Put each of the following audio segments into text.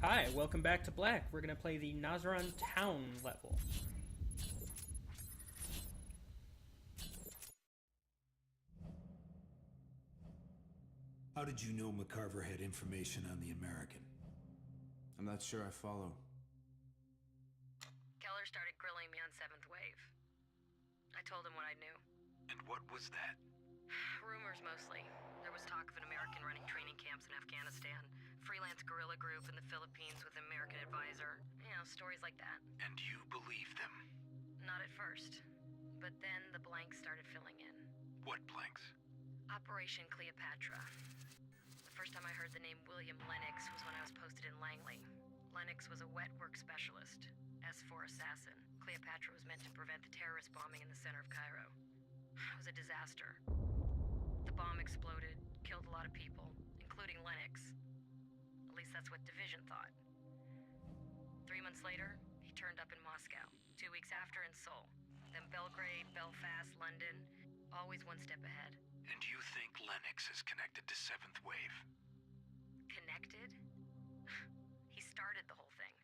Hi, welcome back to Black. We're gonna play the Nazaran Town level. How did you know McCarver had information on the American? I'm not sure I follow. Keller started grilling me on 7th Wave. I told him what I knew. And what was that? Rumors mostly. There was talk of an American running training camps in Afghanistan, freelance guerrilla group in the Philippines with an American advisor. You know, stories like that. And you believed them? Not at first. But then the blanks started filling in. What blanks? Operation Cleopatra. The first time I heard the name William Lennox was when I was posted in Langley. Lennox was a wet work specialist. S4 assassin. Cleopatra was meant to prevent the terrorist bombing in the center of Cairo. It was a disaster. The bomb exploded, killed a lot of people, including Lennox. At least that's what Division thought. 3 months later, he turned up in Moscow. 2 weeks after in Seoul. Then Belgrade, Belfast, London. Always one step ahead. And you think Lennox is connected to 7th Wave? Connected? He started the whole thing.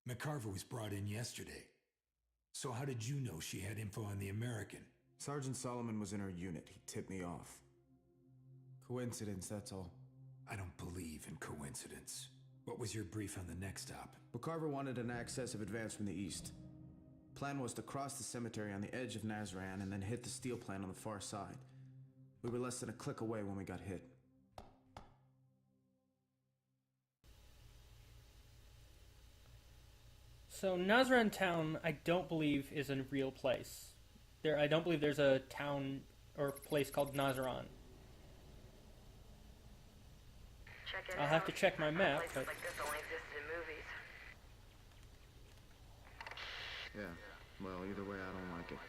McCarver was brought in yesterday. So how did you know she had info on the American? Sergeant Solomon was in her unit. He tipped me off. Coincidence, that's all. I don't believe in coincidence. What was your brief on the next stop? McCarver wanted an access of advance from the east. Plan was to cross the cemetery on the edge of Nazaran and then hit the steel plant on the far side. We were less than a click away when we got hit. So Nazaran Town, I don't believe is a real place. I don't believe there's a town or place called Nazaran. I'll have to check my map, Places but like this only existed in movies. Yeah, well, either way, I don't like it.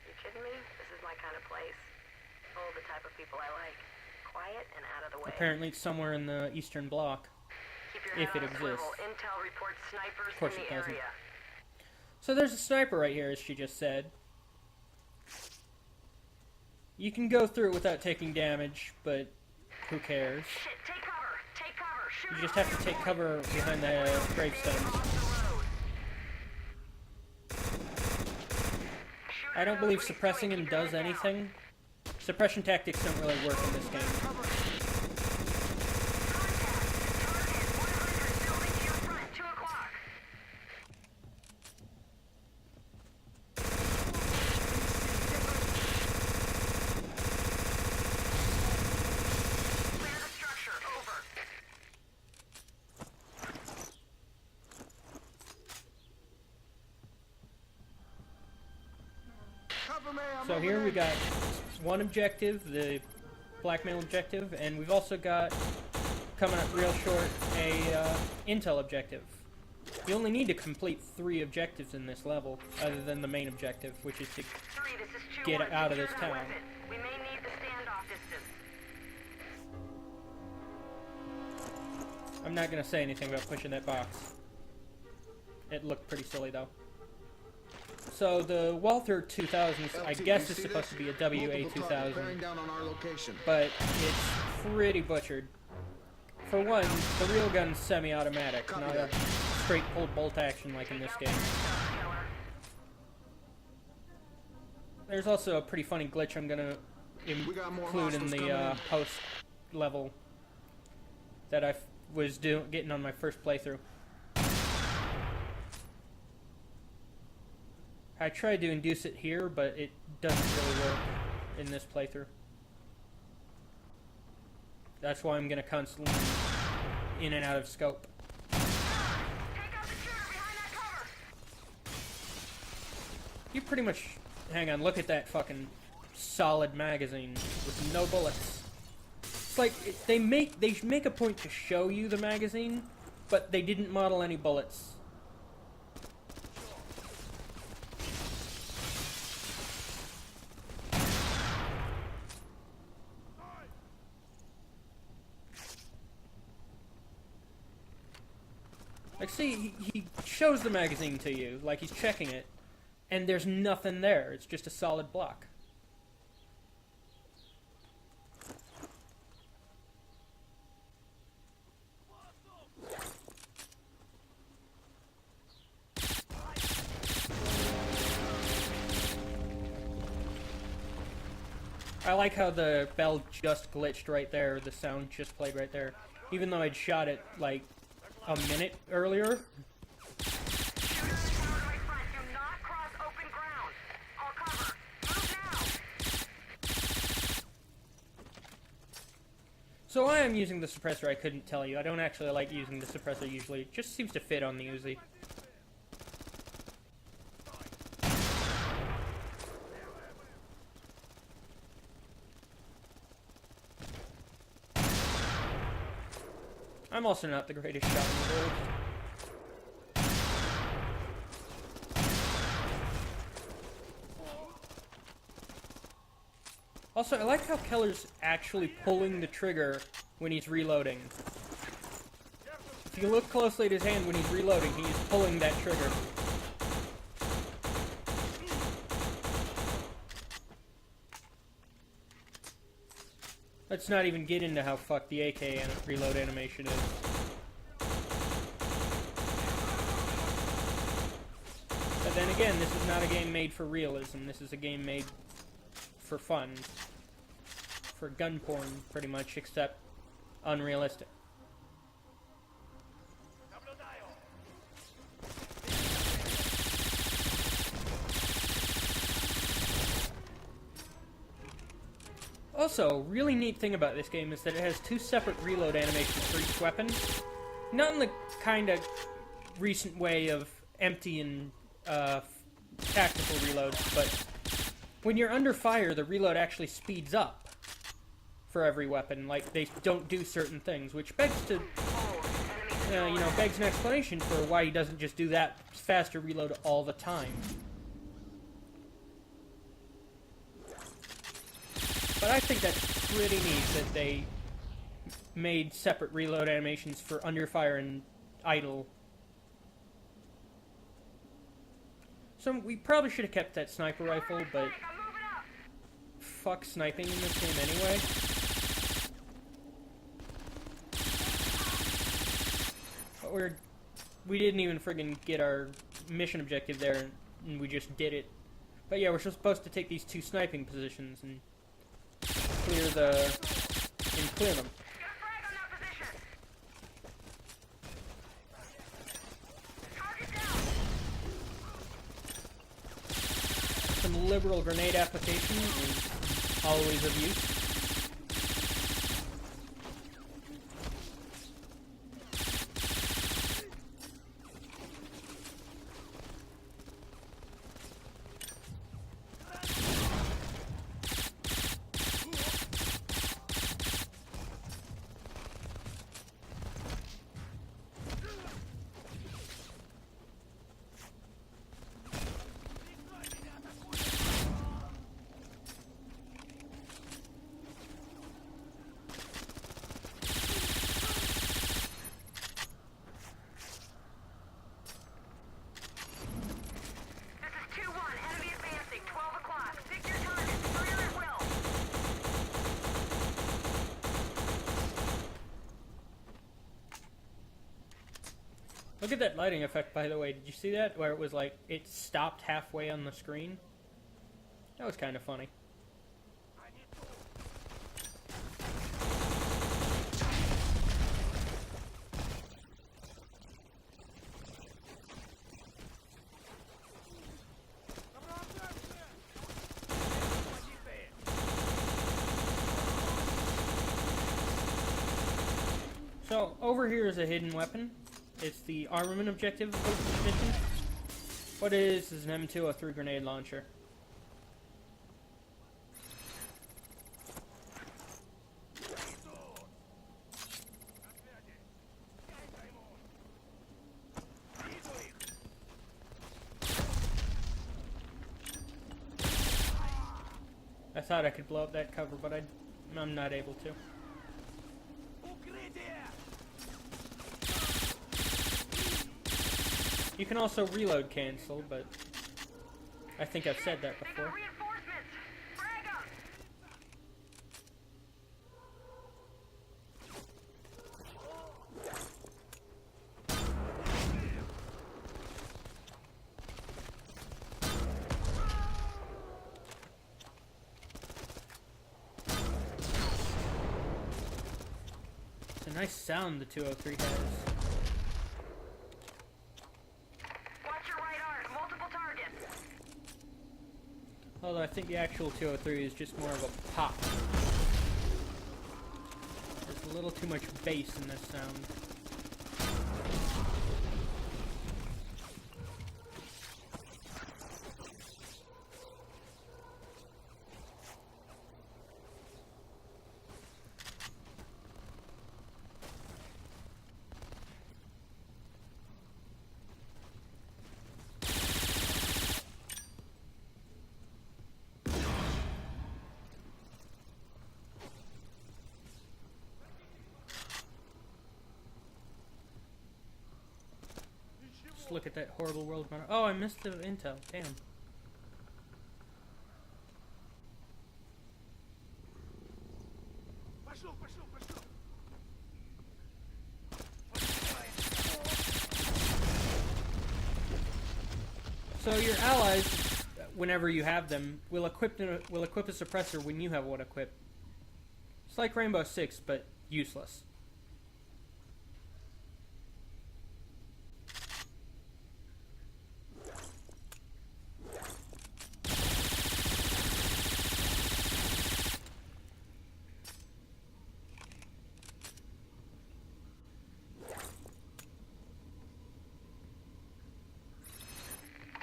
You kidding me? This is my kind of place. Oh, the type of people I like. Quiet and out of the way. apparently it's somewhere in the Eastern Bloc. Keep your if head it on a swivel. exists. Intel reports snipers Of course in it the doesn't. area. So there's a sniper right here, as she just said. You can go through it without taking damage, but who cares? Shit, take cover! Take cover! Shoot You just have to take cover behind the gravestones. I don't believe suppressing him does anything. Suppression tactics don't really work in this game. So here we got one objective, the blackmail objective, and we've also got, coming up real short, a intel objective. You only need to complete 3 objectives in this level, other than the main objective, which is to get out of this town. We may need the standoff distance. I'm not going to say anything about pushing that box. It looked pretty silly, though. So the Walther 2000s, I guess, is supposed to be a WA2000, but it's pretty butchered. For one, the real gun's semi-automatic, not a straight pulled bolt action like in this game. There's also a pretty funny glitch I'm gonna include in the post level that I was getting on my first playthrough. I tried to induce it here, but it doesn't really work in this playthrough. That's why I'm going to constantly in and out of scope. Take out the shooter behind that cover. You pretty much... Hang on, look at that fucking solid magazine with no bullets. It's like, they make a point to show you the magazine, but they didn't model any bullets. Like, see, he shows the magazine to you, like he's checking it, and there's nothing there. It's just a solid block. I like how the bell just glitched right there, the sound just played right there. Even though I'd shot it, like, a minute earlier. So why I'm using the suppressor, I couldn't tell you. I don't actually like using the suppressor usually. It just seems to fit on the Uzi. I'm also not the greatest shot in the world. Also, I like how Keller's actually pulling the trigger when he's reloading. If you look closely at his hand when he's reloading, he's pulling that trigger. Let's not even get into how fucked the AK reload animation is. But then again, this is not a game made for realism. This is a game made for fun. For gun porn, pretty much, except unrealistic. Also, really neat thing about this game is that it has two separate reload animations for each weapon. Not in the kind of recent way of empty and tactical reloads, but when you're under fire, the reload actually speeds up for every weapon. Like, they don't do certain things, which begs to, begs an explanation for why he doesn't just do that faster reload all the time. But I think that's pretty neat that they made separate reload animations for under fire and idle. So we probably should have kept that sniper rifle, but fuck sniping in this game anyway. But we didn't even friggin' get our mission objective there, and we just did it. But yeah, we're supposed to take these two sniping positions and clear them. Some liberal grenade application is always of use. Look at that lighting effect, by the way. Did you see that? Where it was like, it stopped halfway on the screen? That was kind of funny. So, over here is a hidden weapon. It's the armament objective of this mission. What it is an M203 grenade launcher. I thought I could blow up that cover, but I'm not able to. You can also reload cancel, but I think I've said that before. nice sound the 203 has. Watch your right arc. Multiple targets. Although I think the actual 203 is just more of a pop. There's a little too much bass in this sound. Just look at that horrible world monitor. Oh, I missed the intel. Damn. So your allies, whenever you have them, will equip a suppressor when you have one equipped. It's like Rainbow Six, but useless.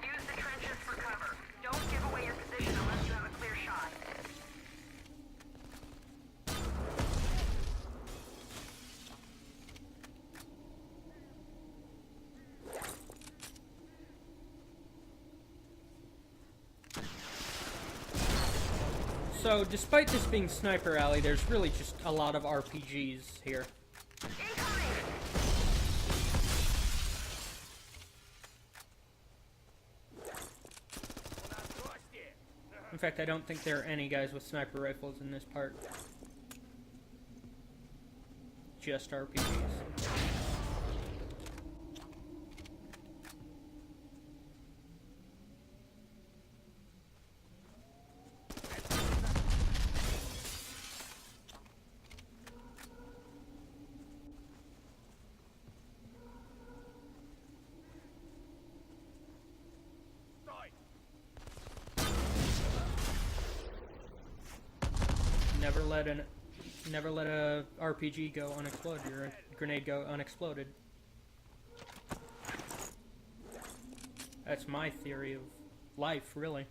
Use the trenches for cover. Don't give away your position unless you have a clear shot. So, despite this being Sniper Alley, there's really just a lot of RPGs here. Incoming! In fact, I don't think there are any guys with sniper rifles in this part. Just RPGs. Never let a RPG go unexploded, or a grenade go unexploded. That's my theory of life, really.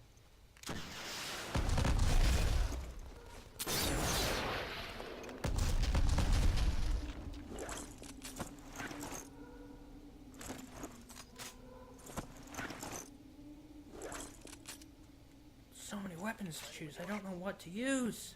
So many weapons to choose, I don't know what to use.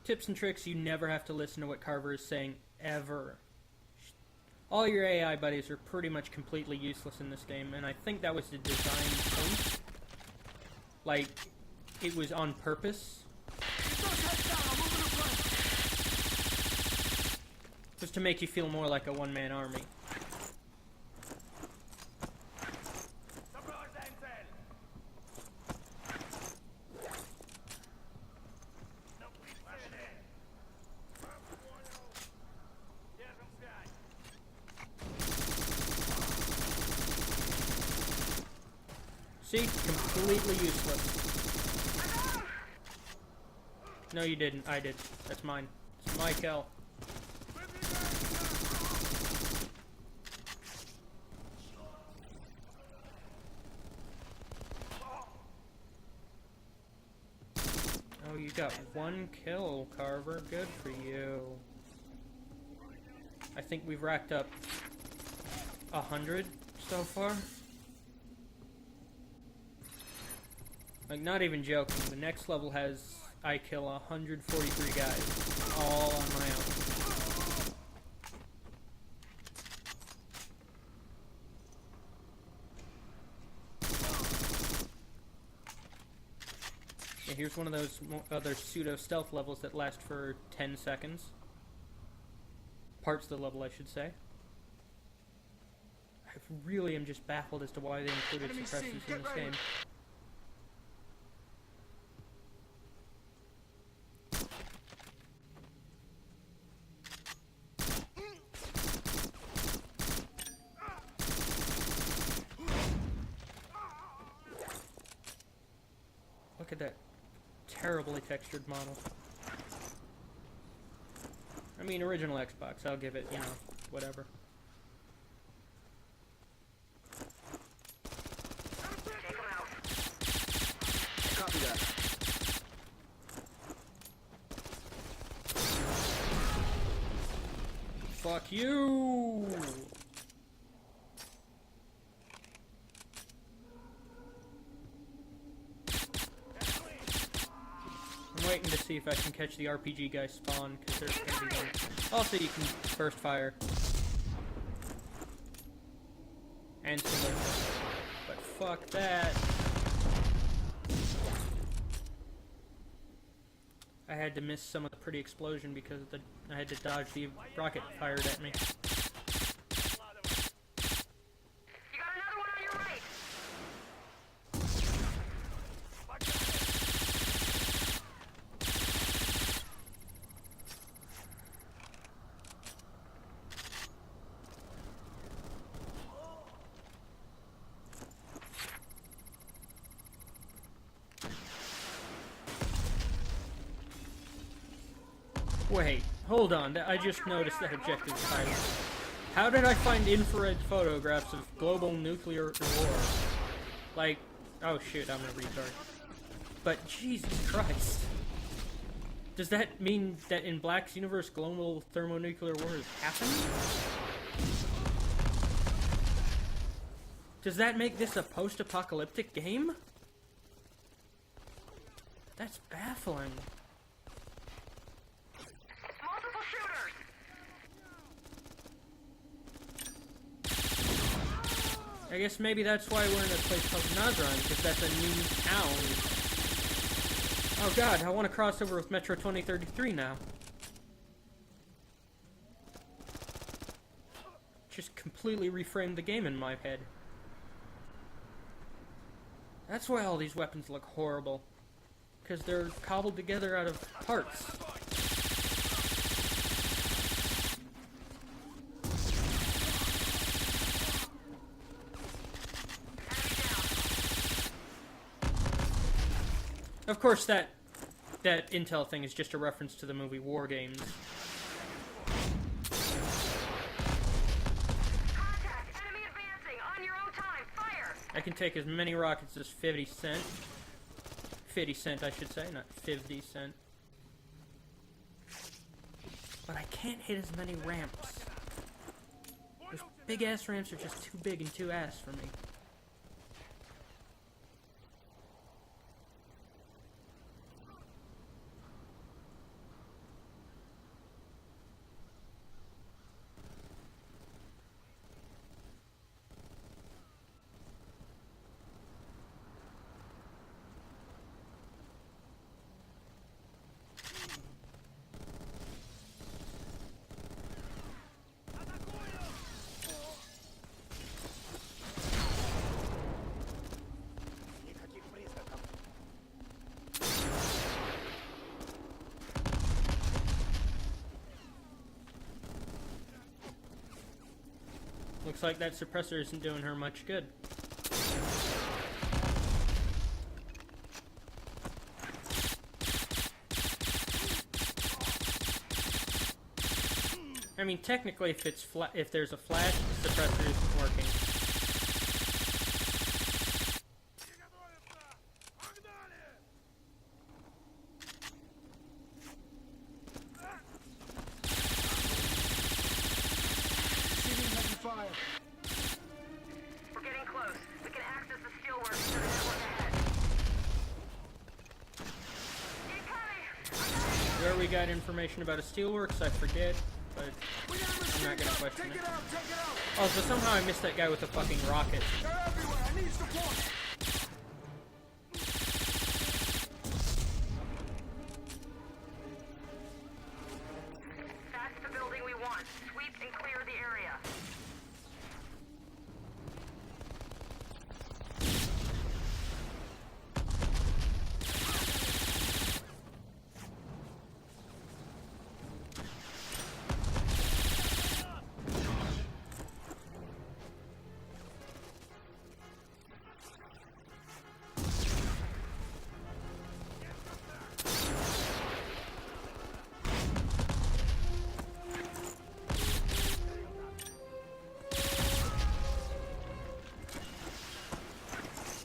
Tips and tricks, you never have to listen to what Carver is saying, ever. All your AI buddies are pretty much completely useless in this game, and I think that was the design point. Like, it was on purpose. Just to make you feel more like a one-man army. See? Completely useless. No, you didn't. I did. That's mine. It's my kill. Oh, you got one kill, Carver. Good for you. I think we've racked up 100 so far. Like, not even joking, the next level has I kill 143 guys, all on my own. Yeah, here's one of those other pseudo-stealth levels that last for 10 seconds. Parts of the level, I should say. I really am just baffled as to why they included suppressors in this game. Look at that terribly textured model. I mean, original Xbox, I'll give it, you know, whatever. Copy that. Fuck you! I'm waiting to see if I can catch the RPG guy spawn, because there's gonna be one. Also, you can burst fire. And salute. But fuck that. I had to miss some of the pretty explosion because I had to dodge the rocket fired at me. You got another one on your right. Wait, hold on. I just noticed that objective title. How did I find infrared photographs of global nuclear war? Like, oh shit, I'm a retard. But Jesus Christ. Does that mean that in Black's universe, global thermonuclear war is happening? Does that make this a post-apocalyptic game? That's baffling. Multiple shooters. I guess maybe that's why we're in a place called Nazran, because that's a new town. Oh god, I want to cross over with Metro 2033 now. Just completely reframed the game in my head. That's why all these weapons look horrible. Because they're cobbled together out of parts. Of course, that intel thing is just a reference to the movie War Games. Contact! Enemy advancing! On your own time! Fire! I can take as many rockets as 50 cent. 50 cent, I should say, not 50 cent. But I can't hit as many ramps. Those big-ass ramps are just too big and too ass for me. Looks like that suppressor isn't doing her much good. I mean, technically, if there's a flash, the suppressor isn't working. We're getting close. We can access the steelworks to the network ahead. Incoming! swear we got information about a steelworks, I forget, but I'm not gonna question it. Oh, so somehow I missed that guy with the fucking rocket. That's the building we want. Sweep and clear the area.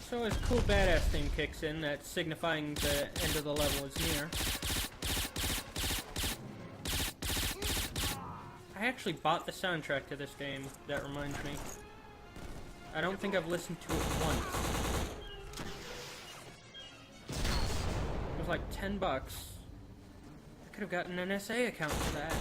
So as cool badass theme kicks in, that's signifying the end of the level is near. I actually bought the soundtrack to this game, that reminds me. I don't think I've listened to it once. It was like $10. I could have gotten an SA account for that.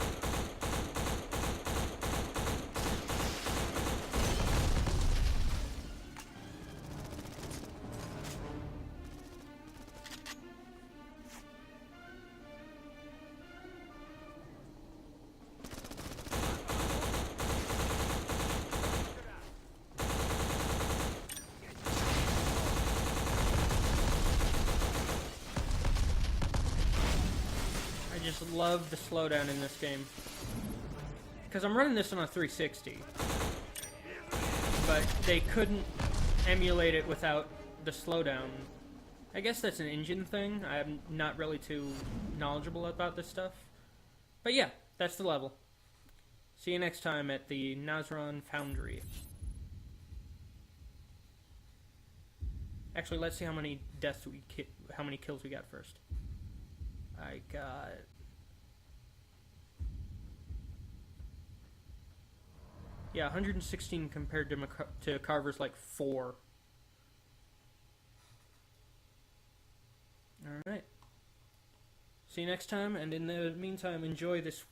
I just love the slowdown in this game. Because I'm running this on a 360. But they couldn't emulate it without the slowdown. I guess that's an engine thing. I'm not really too knowledgeable about this stuff. But yeah, that's the level. See you next time at the Nazron Foundry. Actually, let's see how many how many kills we got first. I got... Yeah, 116 compared to Carver's like 4. Alright. See you next time, and in the meantime, enjoy this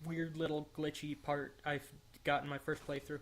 weird little glitchy part I've got in my first playthrough.